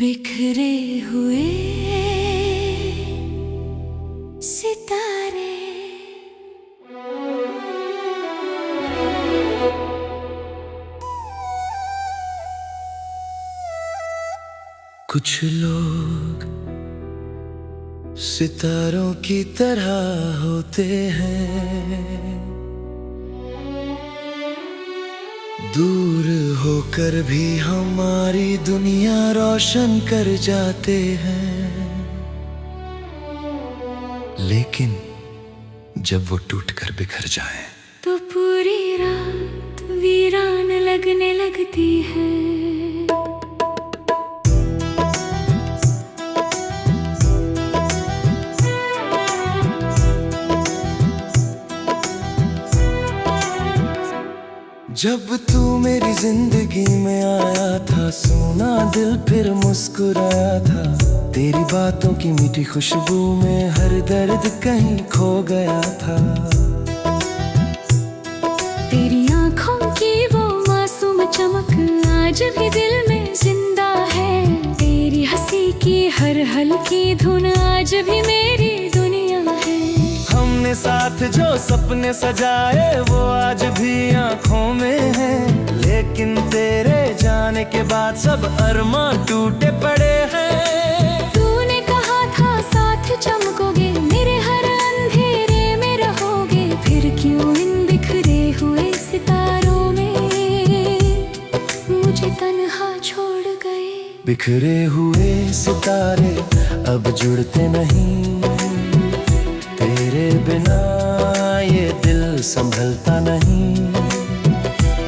बिखरे हुए सितारे। कुछ लोग सितारों की तरह होते हैं, दूर होकर भी हमारी दुनिया रोशन कर जाते हैं। लेकिन जब वो टूटकर बिखर जाएं, तो पूरी रात वीरान लगने लगती है। जब तू मेरी जिंदगी में आया था, सोना दिल फिर मुस्कुराया था। तेरी बातों की मीठी खुशबू में हर दर्द कहीं खो गया था। तेरी आंखों की वो मासूम चमक आज भी दिल में जिंदा है। तेरी हंसी की हर हल्की धुन आज भी मेरी दुनिया है। हमने साथ जो सपने सजाए वो आज भी आंखों में है। लेकिन तेरे जाने के बाद सब अरमां टूटे पड़े हैं। तूने कहा था साथ चमकोगे, मेरे हर अंधेरे में रहोगे। फिर क्यों इन बिखरे हुए सितारों में मुझे तन्हा छोड़ गए। बिखरे हुए सितारे अब जुड़ते नहीं, तेरे बिना ये दिल संभलता नहीं।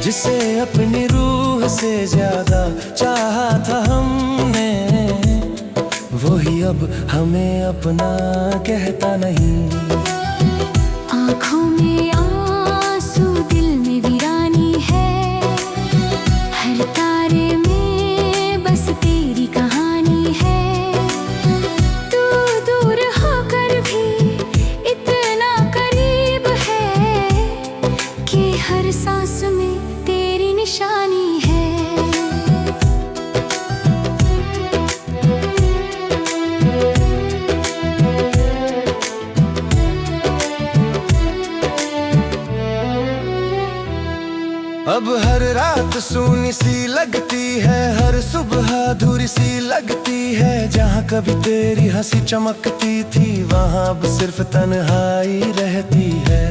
जिसे अपनी रूह से ज्यादा चाहा था हमने, वही अब हमें अपना कहता नहीं। आँखों में आंसू, दिल में वीरानी है। हर तारे में बस तेरी कहानी है। तू दूर होकर भी इतना करीब है कि हर सांस में तेरी निशानी है। अब हर रात सूनी सी लगती है, हर सुबह अधूरी सी लगती है। जहाँ कभी तेरी हंसी चमकती थी, वहाँ अब सिर्फ तन्हाई रहती है।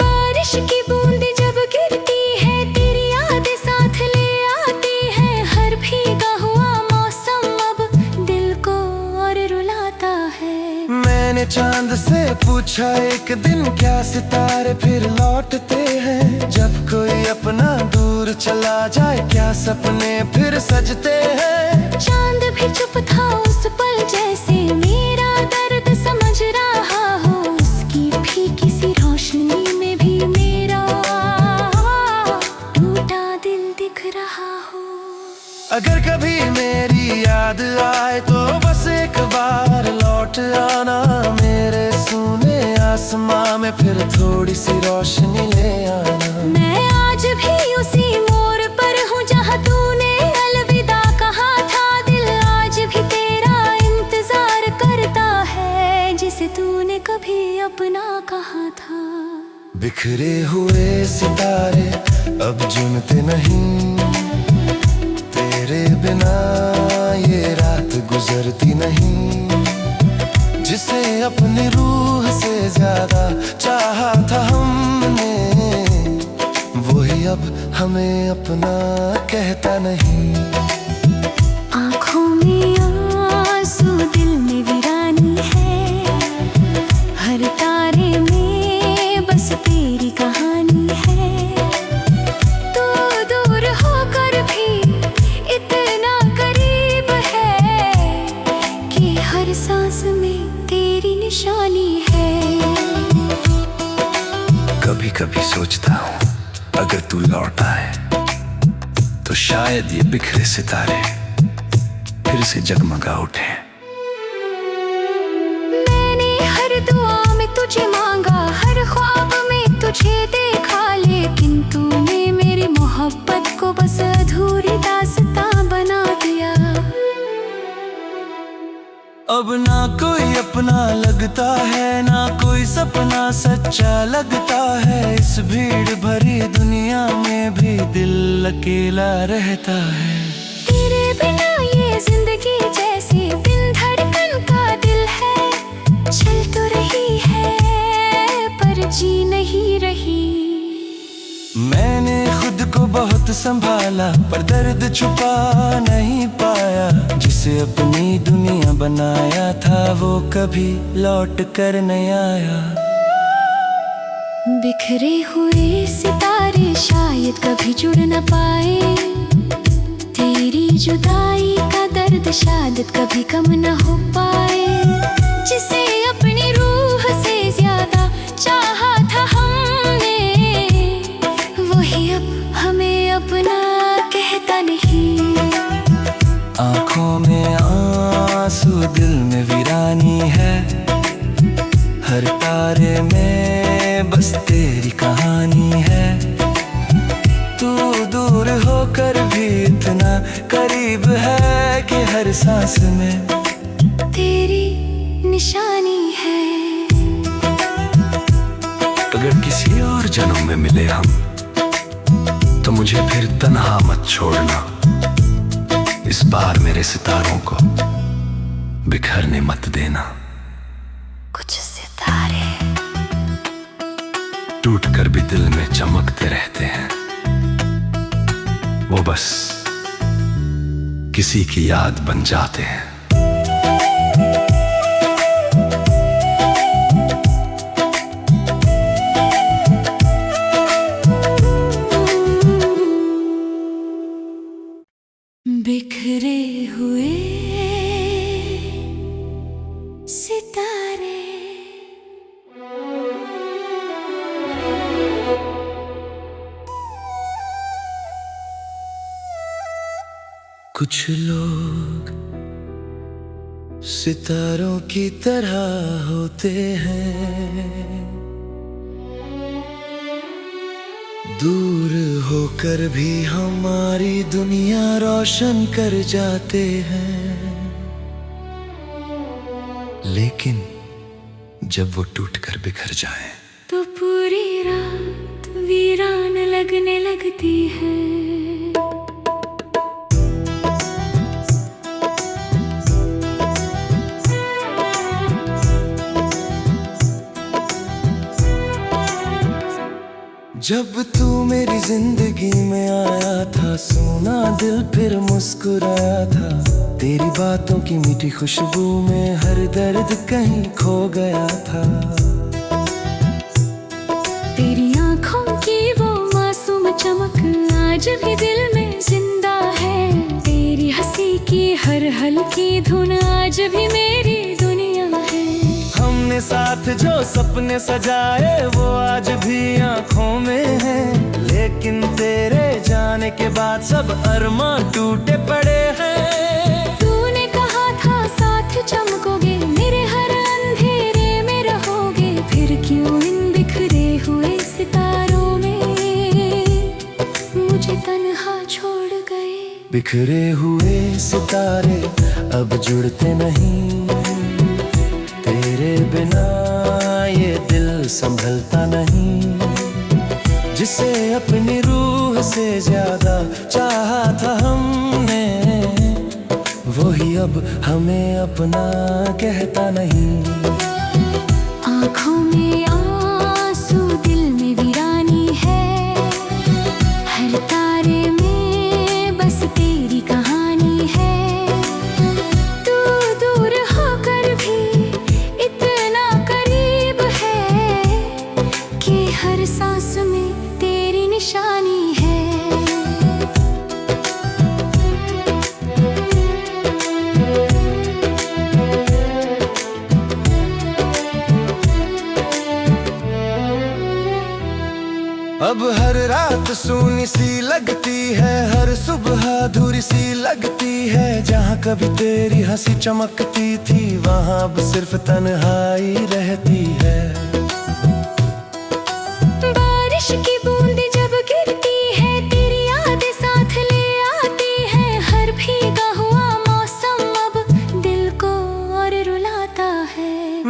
बारिश की बूंदें जब गिरती है, तेरी यादें साथ ले आती है। हर भीगा हुआ मौसम अब दिल को और रुलाता है। मैंने चांद से पूछा एक दिन, क्या सितारे फिर लौटते हैं? जब कोई अपना दूर चला जाए, क्या सपने फिर सजते हैं? चांद भी चुप था उस पल, जैसे मेरा दर्द समझ रहा हो। उसकी फीकी सी रोशनी में भी मेरा टूटा दिल दिख रहा हो। अगर कभी मेरी याद आए तो बस एक बार लौट आना। मेरे सूने आसमां में फिर थोड़ी सी रोशनी ले आना। मैं आज भी उसी मोड़ पर हूँ जहाँ तूने अलविदा कहा था। दिल आज भी तेरा इंतजार करता है, जिसे तूने कभी अपना कहा था। बिखरे हुए सितारे अब जुड़ते नहीं, तेरे बिना ये रात गुजरती नहीं। जिसे अपनी रूह से ज्यादा चाहा था हमने, वही अब हमें अपना कहता नहीं। आँखों में आंसू, दिल में वीरानी है। हर तारे में बस तेरी कहानी है। तू दूर होकर भी इतना करीब है कि हर सांस में तेरी निशानी है। कभी कभी सोचता हूँ, अगर तू लौट आए तो शायद ये बिखरे सितारे फिर से जगमगा उठे। मैंने हर दुआ में तुझे मांगा, हर ख्वाब में तुझे देखा। लेकिन तूने मेरी मोहब्बत को बस अधूरी दास्तां बना अपना लगता है, ना कोई सपना सच्चा लगता है। इस भीड़ भरी दुनिया में भी दिल अकेला रहता है। तेरे बिना ये जिंदगी जैसे बिन धड़कन का दिल है, चल तो रही है पर जी नहीं रही। मैंने खुद को बहुत संभाला पर दर्द छुपा नहीं पाया। जिसे अपनी दुनिया बनाया था वो कभी लौट कर नहीं आया। बिखरे हुए सितारे शायद कभी जुड़ न पाए, तेरी जुदाई का दर्द शायद कभी कम न हो पाए। जिसे अपनी रूह से ज्यादा चाहा था हमने, वही अब हमें अपना कहता नहीं। आँखों में आंसू दिल में वीरानी है, हर तारे में बस तेरी कहानी है। तू दूर होकर भी इतना करीब है कि हर सांस में तेरी निशानी है। अगर किसी और जन्म में मिले हम तो मुझे फिर तन्हा मत छोड़ना। इस बार मेरे सितारों को बिखरने मत देना। कुछ सितारे टूट कर भी दिल में चमकते रहते हैं, वो बस किसी की याद बन जाते हैं। बिखरे हुए सितारे। कुछ लोग सितारों की तरह होते हैं, दूर होकर भी हमारी दुनिया रोशन कर जाते हैं। लेकिन जब वो टूटकर बिखर जाएं, तो पूरी रात वीरान लगने लगती है। जब तू मेरी जिंदगी में आया था, सोना दिल फिर मुस्कुराया था। तेरी बातों की मीठी खुशबू में हर दर्द कहीं खो गया था। तेरी आँखों की वो मासूम चमक आज भी दिल में जिंदा है। तेरी हंसी की हर हल्की धुन आज भी मेरी दुनिया है। हमने साथ जो सपने सजाए वो आज भी आँखों में है। लेकिन तेरे जाने के बाद सब अरमां टूटे पड़े हैं। तूने कहा था साथ चमकोगे, मेरे हर अंधेरे में रहोगे। फिर क्यों इन बिखरे हुए सितारों में मुझे तन्हा छोड़ गए। बिखरे हुए सितारे अब जुड़ते नहीं, तेरे बिना ये दिल संभलता नहीं। जिसे अपनी रूह से ज्यादा चाहा था हमने, वही अब हमें अपना कहता नहीं। आँखों में आंसू दिल में वीरानी है, हर तारे में बस तेरी कहानी है। तू दूर होकर भी इतना करीब है कि हर सांस में तेरी निशानी है। अब हर रात सूनी सी लगती है, हर सुबह अधूरी सी लगती है। जहाँ कभी तेरी हंसी चमकती थी, वहाँ अब सिर्फ तन्हाई रहती है। बारिश की बूंदें जब गिरती है, तेरी यादें साथ ले आती है। हर भीगा हुआ मौसम अब दिल को और रुलाता है।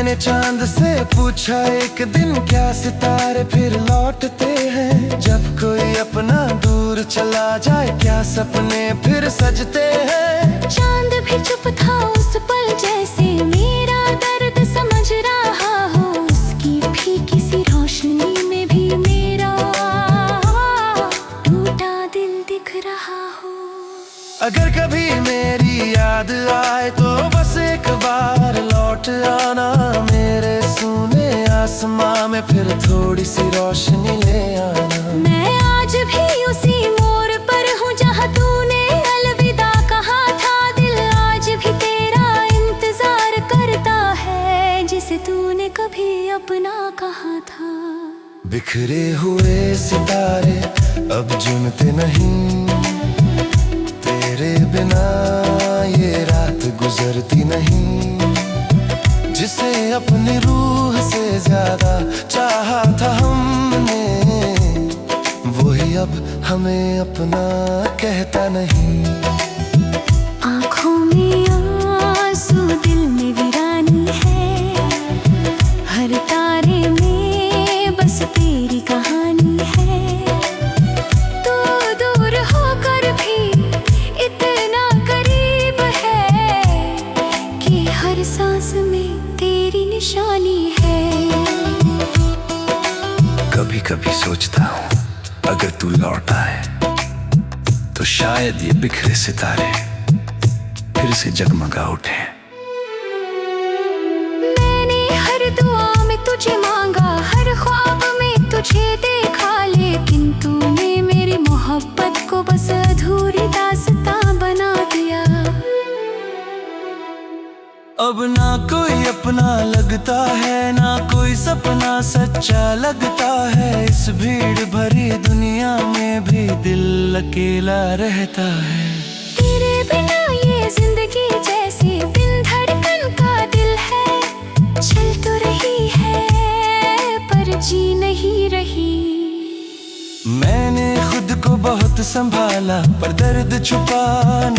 मैंने चांद से पूछा एक दिन क्या सितारे फिर लौटते हैं। जब कोई अपना दूर चला जाए क्या सपने फिर सजते हैं। चांद भी चुप था उस पल जैसे मेरा दर्द समझ रहा हो। उसकी फीकी सी रोशनी में भी मेरा टूटा दिल दिख रहा हो। अगर कभी मेरी याद आए तो बस एक बार लौट आना मेरे सूने आसमां में फिर थोड़ी सी रोशनी ले आना। मैं आज भी उसी मोड़ पर हूँ जहाँ तूने अलविदा कहा था। दिल आज भी तेरा इंतजार करता है जिसे तूने कभी अपना कहा था। बिखरे हुए सितारे अब जुनते नहीं, तेरे बिना ये रात गुजरती नहीं। जिसे अपनी रूह से ज्यादा चाहा था हमने वही अब हमें अपना कहता नहीं। आँखों में आंसू दिल में वीरानी है। हर तारे में बस तेरी कहानी है। तू दूर होकर भी इतना करीब है कि हर सांस में तेरी निशानी है। कभी कभी सोचता हूँ अगर तू लौट आए तो शायद ये बिखरे सितारे फिर से जगमगा उठे। मैंने हर दुआ में तुझे मांगा, हर ख्वाब में तुझे देखा, लेकिन तूने मेरी मोहब्बत को बस अधूरी दास्तां बना दिया। अब ना कोई अपना लगता है ना कोई सपना सच्चा लगता है। इस भीड़ भरी दुनिया में भी दिल अकेला रहता है। तेरे बिना ये जिंदगी जैसे बिन धड़कन का दिल है। चल तो रही है पर जी नहीं रही। मैंने खुद को बहुत संभाला पर दर्द छुपा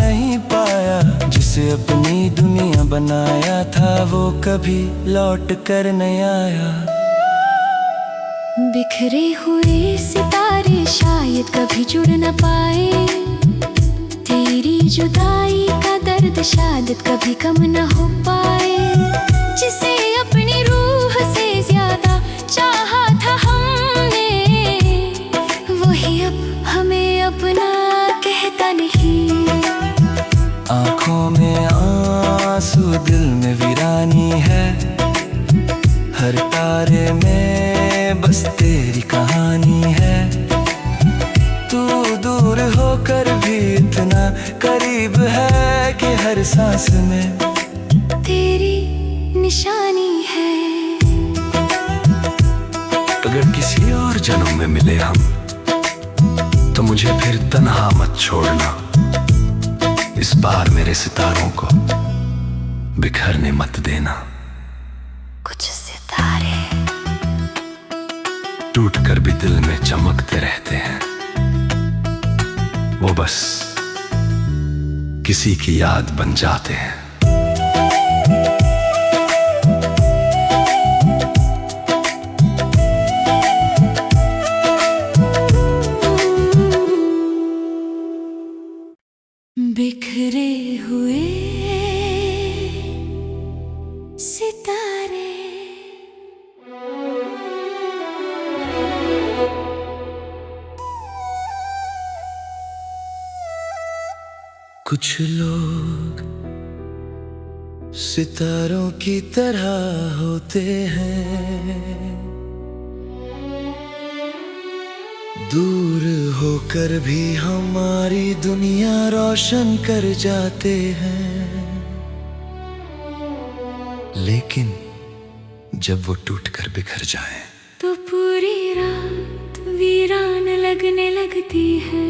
नहीं पाया। जिसे अपनी दुनिया बनाया था वो कभी लौट कर नहीं आया। बिखरे हुए सितारे शायद कभी जुड़ न पाए। तेरी जुदाई का दर्द शायद कभी कम न हो पाए। जिसे अपनी रूह से ज्यादा चाहा था हमने वही अब हमें अपना कहता नहीं। आँखों में आंसू दिल में वीरानी है। हर तारे में बस तेरी कहानी है। तू दूर होकर भी इतना करीब है कि हर सांस में तेरी निशानी है। अगर किसी और जन्म में मिले हम तो मुझे फिर तन्हा मत छोड़ना। इस बार मेरे सितारों को बिखरने मत देना। कुछ सितारे टूट कर भी दिल में चमकते रहते हैं। वो बस किसी की याद बन जाते हैं। बिखरे हुए सितारे। कुछ लोग सितारों की तरह होते हैं। दूर होकर भी हमारी दुनिया रोशन कर जाते हैं। लेकिन जब वो टूट कर बिखर जाएं तो पूरी रात वीरान लगने लगती है।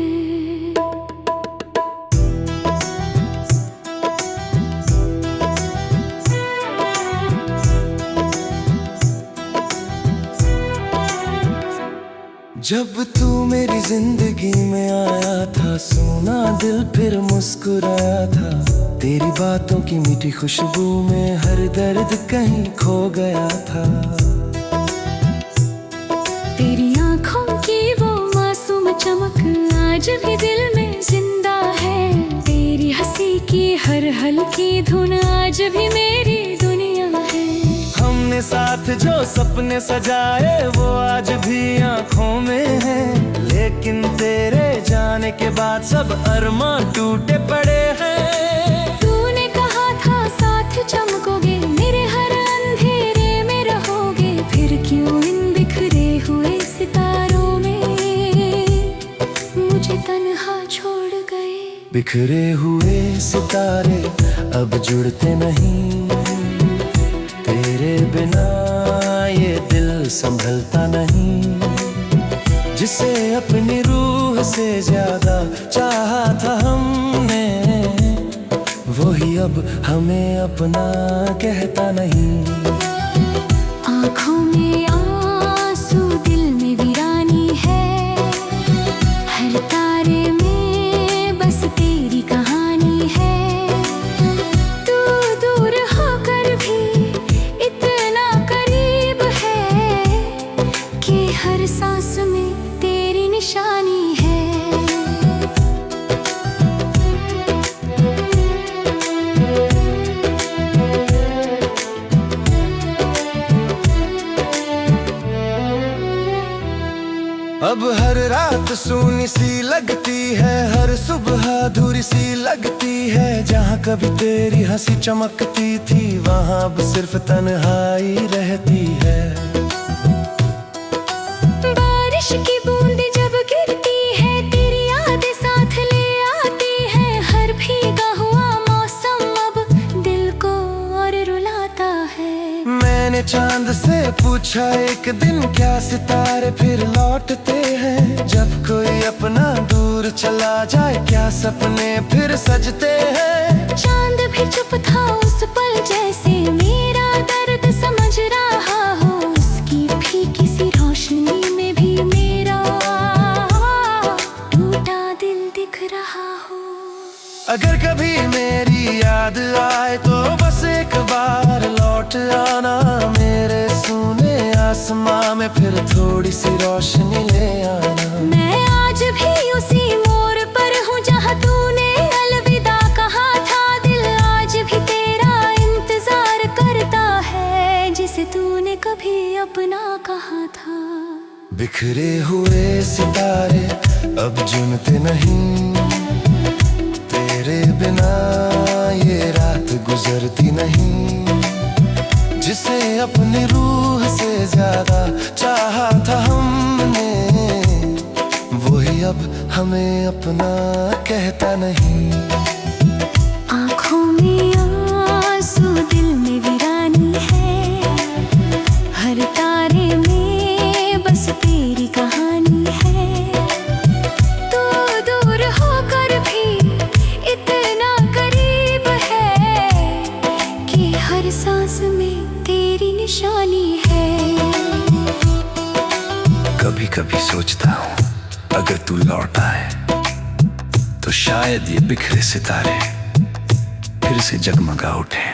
जब तू मेरी जिंदगी में आया था, सोना दिल फिर मुस्कुराया था। तेरी बातों की मीठी खुशबू में हर दर्द कहीं खो गया था। तेरी आंखों की वो मासूम चमक आज भी दिल में जिंदा है। तेरी हंसी की हर हल्की धुन आज भी मेरी दुनिया है। हमने साथ जो सपने सजाए वो आज भी आंखों में है, लेकिन तेरे जाने के बाद सब अरमां टूटे पड़े हैं। तूने कहा था साथ चमकोगे, मेरे हर अंधेरे में रहोगे, फिर क्यों इन बिखरे हुए सितारों में मुझे तन्हा छोड़ गए। बिखरे हुए सितारे अब जुड़ते नहीं, तेरे बिना ये दिल संभलता नहीं। जिसे अपनी रूह से ज्यादा चाहा था हमने, वही अब हमें अपना कहता नहीं। आँखों में आंसू, दिल में वीरानी है, हर तारे में बस तेरी कहानी है। तू दूर होकर भी इतना करीब है कि हर सांस में तेरी निशानी है। अब हर रात सूनी सी लगती है, हर सुबह अधूरी सी लगती है। जहाँ कभी तेरी हंसी चमकती थी, वहाँ अब सिर्फ तन्हाई रहती है। बारिश की बूंदें जब गिरती है, तेरी यादें साथ ले आती है। हर भीगा हुआ मौसम अब दिल को और रुलाता है। मैंने चांद से पूछा एक दिन, क्या सितारे फिर लौटते हैं? जब कोई अपना दूर चला जाए, क्या सपने फिर सजते हैं? चांद भी चुप था उस पल, जैसे मेरा दर्द समझ रहा हो। उसकी भी किसी रोशनी में भी मेरा टूटा दिल दिख रहा हो। अगर कभी मेरी याद आए तो बस एक बार लौट आना, मेरे सूने आसमां में फिर थोड़ी सी रोशनी ले आना। मैं आज भी उसी मोड़ पर हूँ जहाँ तूने अलविदा कहा था। दिल आज भी तेरा इंतजार करता है, जिसे तूने कभी अपना कहा था। बिखरे हुए सितारे अब जुनते नहीं, तेरे बिना ये रात गुजरती नहीं। जिसे अपनी रूह से ज्यादा चाहा था हमने, वही अब हमें अपना कहता नहीं। आँखों में आंसू, दिल में वीरानी है, हर तारे में बस तेरी कहानी है। तू दूर होकर भी इतना करीब है कि हर सांस में तेरी निशानी है। कभी कभी सोचता हूँ अगर तू लौट आए तो शायद ये बिखरे सितारे फिर से जगमगा उठे।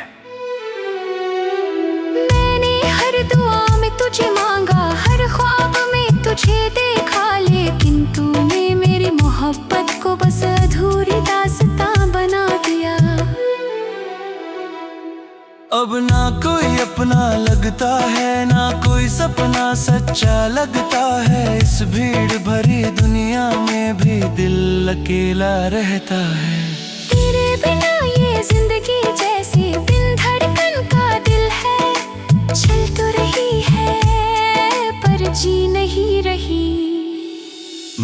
मैंने हर दुआ में तुझे मांगा, हर ख्वाब में तुझे देखा, लेकिन तूने मेरी मोहब्बत को बस अधूरी दास्तां बना दिया। अब ना कोई अपना लगता है, ना कोई सपना सच्चा लगता है। इस भीड़ भरी दुनिया में भी दिल अकेला रहता है। तेरे बिना ये जिंदगी जैसे बिन धड़कन का दिल है, चल तो रही है पर जी नहीं रही।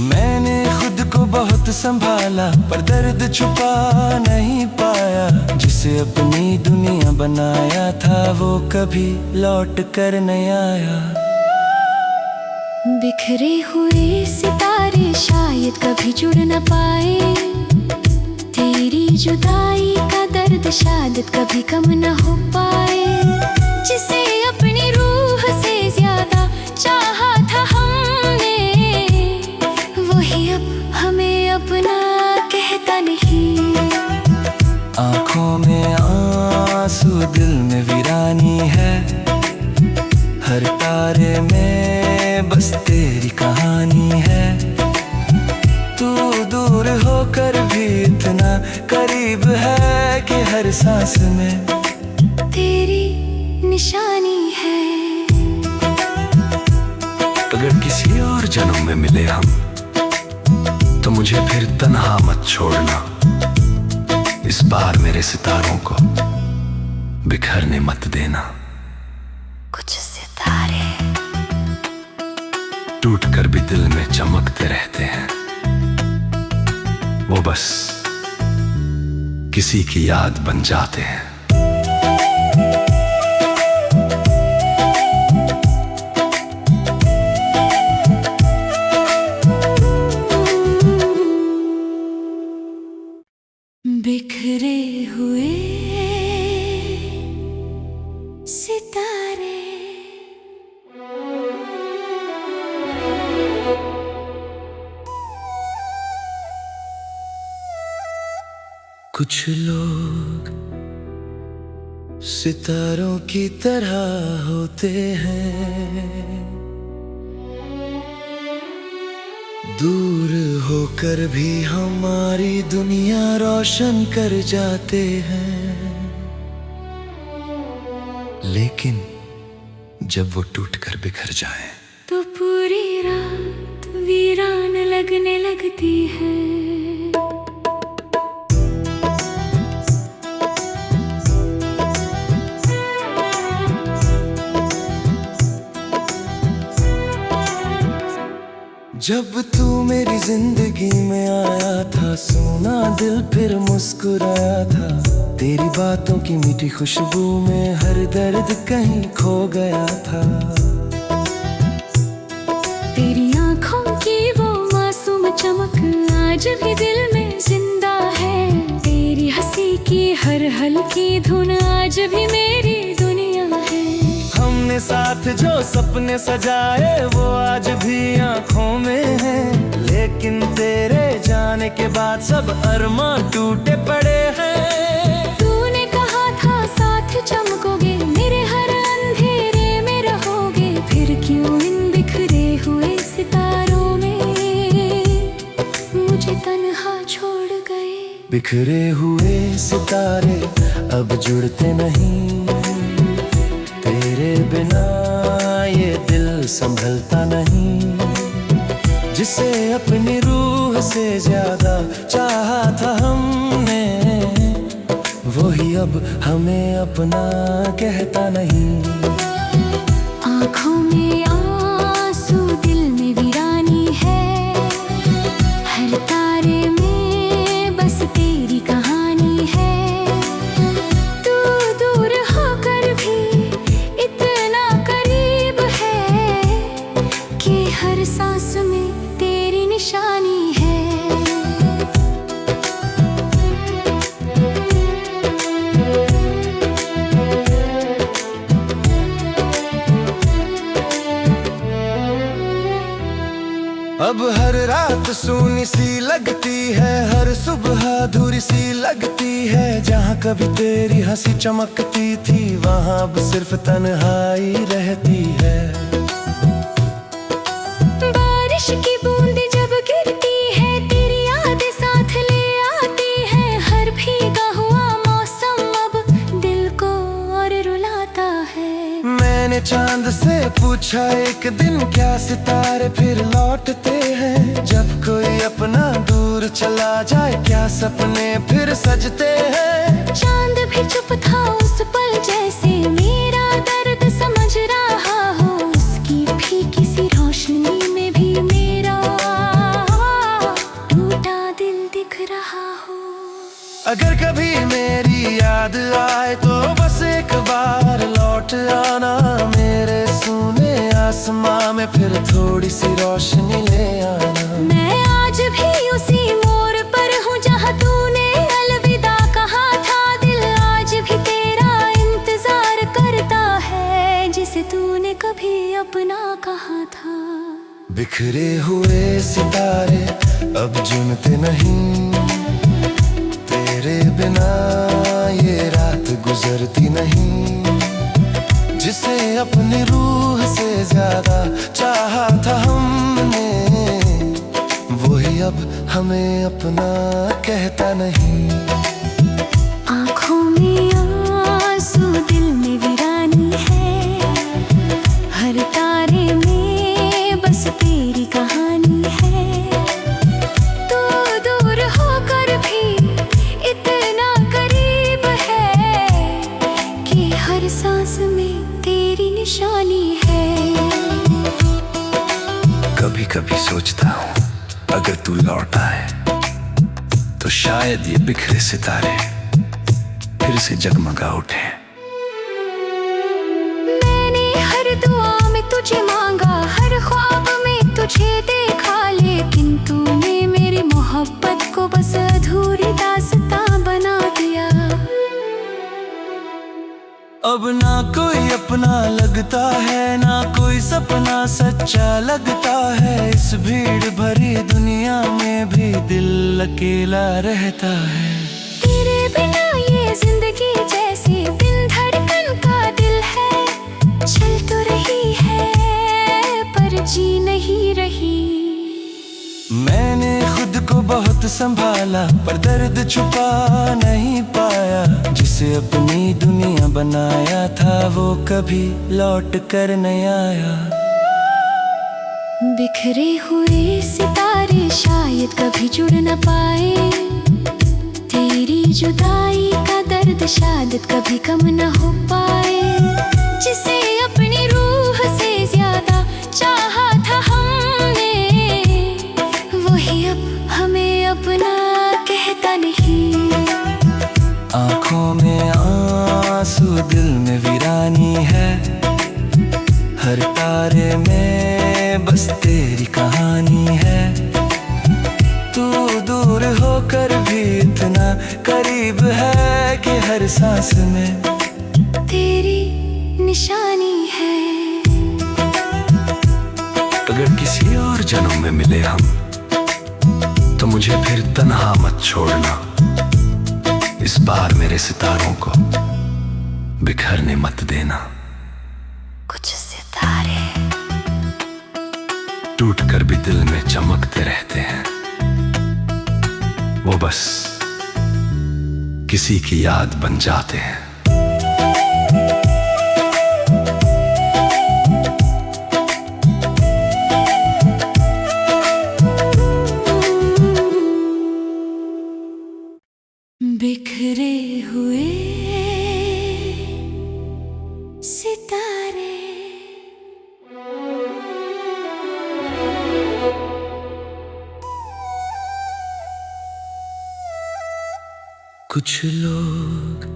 मैंने खुद को बहुत संभाला, पर दर्द छुपा नहीं पाया। जिसे अपनी दुनिया बनाया था, वो कभी लौट कर नहीं आया। बिखरे हुए सितारे शायद कभी जुड़ न पाए, तेरी जुदाई का दर्द शायद कभी कम न हो पाए। जिसे अपनी रूह से ज्यादा चाहा था हमने, वही अब हमें अपना कहता नहीं। आँखों इतना करीब है कि हर सांस में तेरी निशानी है। अगर किसी और जन्म में मिले हम, तो मुझे फिर तन्हा मत छोड़ना। इस बार मेरे सितारों को बिखरने मत देना। कुछ सितारे टूट कर भी दिल में चमकते रहते हैं, वो बस किसी की याद बन जाते हैं। बिखरे हुए सितारे। कुछ लोग सितारों की तरह होते हैं, दूर होकर भी हमारी दुनिया रोशन कर जाते हैं। लेकिन जब वो टूटकर बिखर जाए तो पूरी रात वीरान लगने लगती है। जब तू मेरी जिंदगी में आया था, सोना दिल फिर मुस्कुराया था। तेरी बातों की मीठी खुशबू में हर दर्द कहीं खो गया था। तेरी आंखों की वो मासूम चमक आज भी दिल में जिंदा है। तेरी हंसी की हर हल्की धुन आज भी मेरी दुनिया है। हमने साथ जो सपने सजाए वो आज भी आंखों में है। लेकिन तेरे जाने के बाद सब अरमां टूटे पड़े हैं। तूने कहा था साथ चमकोगे, मेरे हर अंधेरे में रहोगे। फिर क्यों इन बिखरे हुए सितारों में मुझे तन्हा छोड़ गए। बिखरे हुए सितारे अब जुड़ते नहीं, तेरे बिना ये दिल संभलता नहीं। जिसे अपनी रूह से ज्यादा चाहा था हमने, वही अब हमें अपना कहता नहीं। आँखों में आंसू, दिल में वीरानी है। हर तारे में बस तेरी कहानी है। तू दूर होकर भी इतना करीब है कि हर सांस में तेरी निशानी है। अब हर रात सूनी सी लगती है, हर सुबह अधूरी सी लगती है। जहाँ कभी तेरी हंसी चमकती थी, वहाँ अब सिर्फ तन्हाई रहती है। बारिश की बूंदें जब गिरती है, तेरी यादें साथ ले आती है। हर भीगा हुआ मौसम अब दिल को और रुलाता है। मैंने चांद से पूछा एक दिन, क्या सितारे फिर लौटते हैं? जब कोई अपना दूर चला जाए, क्या सपने फिर सजते हैं? चांद भी चुप था उस पल, जैसे मेरा दर्द समझ रहा हो। उसकी फीकी सी रोशनी में भी मेरा टूटा दिल दिख रहा हो। अगर कभी मेरी याद आए तो बस एक बार लौट आना। मेरे सूने आसमां में फिर थोड़ी सी रोशनी ले आना। मैं आज भी उसी मोड़ पर हूँ जहाँ तूने अलविदा कहा था। दिल आज भी तेरा इंतजार करता है, जिसे तूने कभी अपना कहा था। बिखरे हुए सितारे अब जुनते नहीं, तेरे बिना ये रात गुजरती नहीं। जिसे अपनी रूह से ज्यादा चाहा था हमने, वही अब हमें अपना कहता नहीं। आँखों में आंसू दिल में वीरानी है, हर तारे में बस तेरी कहानी है। तू दूर होकर भी इतना करीब है कि हर सांस में तेरी निशानी है। कभी कभी सोचता हूँ अगर तू लौट आए तो शायद ये बिखरे सितारे फिर से जगमगा उठे। मैंने हर दुआ में तुझे मांगा, हर ख्वाब में तुझे देखा, लेकिन तूने मेरी मोहब्बत को बस अधूरी दास्तां बना दिया। अब ना कोई अपना लगता है, ना कोई सपना सच्चा लगता है। इस भीड़ भरी दुनिया में भी दिल अकेला रहता है। तेरे बिना ये जिंदगी जैसे बिन धड़कन का दिल है, चल तो रही है पर जी नहीं रही। मैंने खुद को बहुत संभाला पर दर्द छुपा नहीं पाया। जिसे अपनी दुनिया बनाया था वो कभी लौट कर नहीं आया। बिखरे हुए सितारे शायद कभी जुड़ न पाए, तेरी जुदाई का दर्द शायद कभी कम न हो पाए। जिसे अपनी रूह से ज्यादा चाहा था हमने, वही अब हमें अपना कहता नहीं। आँखों में आंसू दिल में वीरानी है, हर तारे में बस तेरी कहानी है। तू दूर होकर भी इतना करीब है कि हर सांस में तेरी निशानी है। अगर किसी और जन्म में मिले हम तो मुझे फिर तन्हा मत छोड़ना। इस बार मेरे सितारों को बिखरने मत देना। कुछ सितारे टूट कर भी दिल में चमकते रहते हैं, वो बस किसी की याद बन जाते हैं। बिखरे हुए सितारे। कुछ लोग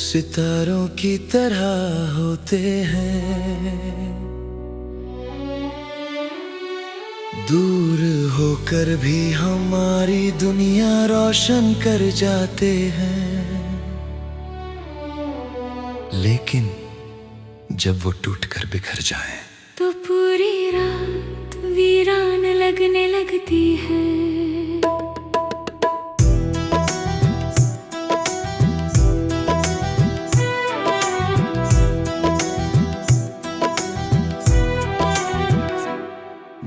सितारों की तरह होते हैं, दूर होकर भी हमारी दुनिया रोशन कर जाते हैं। लेकिन जब वो टूट कर बिखर जाएं तो पूरी रात वीरान लगने लगती है।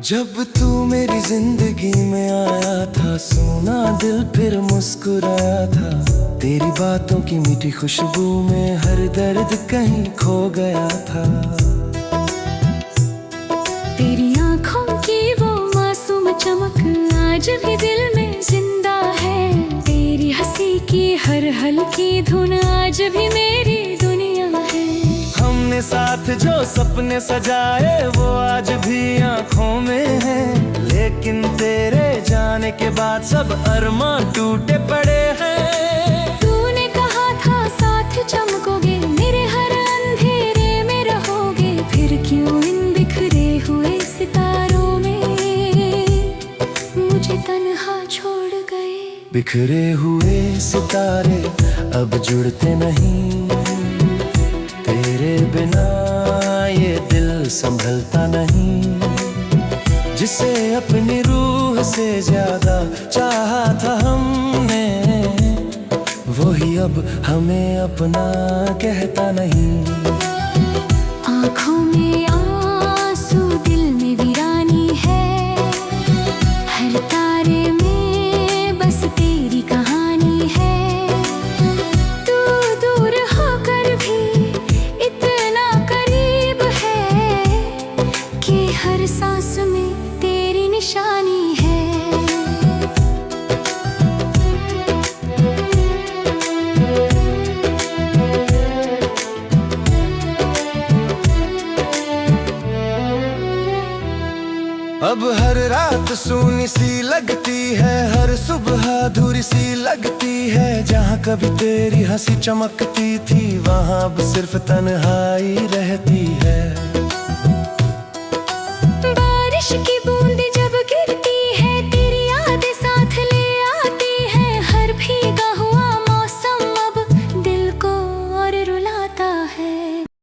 जब तू मेरी जिंदगी में आया था, सोना दिल फिर मुस्कुराया था। तेरी बातों की मीठी खुशबू में हर दर्द कहीं खो गया था। तेरी आँखों की वो मासूम चमक आज भी दिल में जिंदा है। तेरी हंसी की हर हल्की धुन आज भी मेरी दुनिया है। हमने साथ जो सपने सजाए वो आज भी आँखों में है। लेकिन तेरे जाने के बाद सब अरमां टूटे पड़े हैं। तूने कहा था साथ चमकोगे, मेरे हर अंधेरे में रहोगे। फिर क्यों इन बिखरे हुए सितारों में मुझे तन्हा छोड़ गए। बिखरे हुए सितारे अब जुड़ते नहीं, तेरे बिना ये दिल संभलता नहीं। जिसे अपनी रूह से ज्यादा चाहा था हमने, वही अब हमें अपना कहता नहीं। आँखों में आंसू दिल में वीरानी है, हर सूनी सी लगती है, हर सुबह अधूरी सी लगती है। जहाँ कभी तेरी हंसी चमकती थी, वहाँ अब सिर्फ तन्हाई रहती है। बारिश की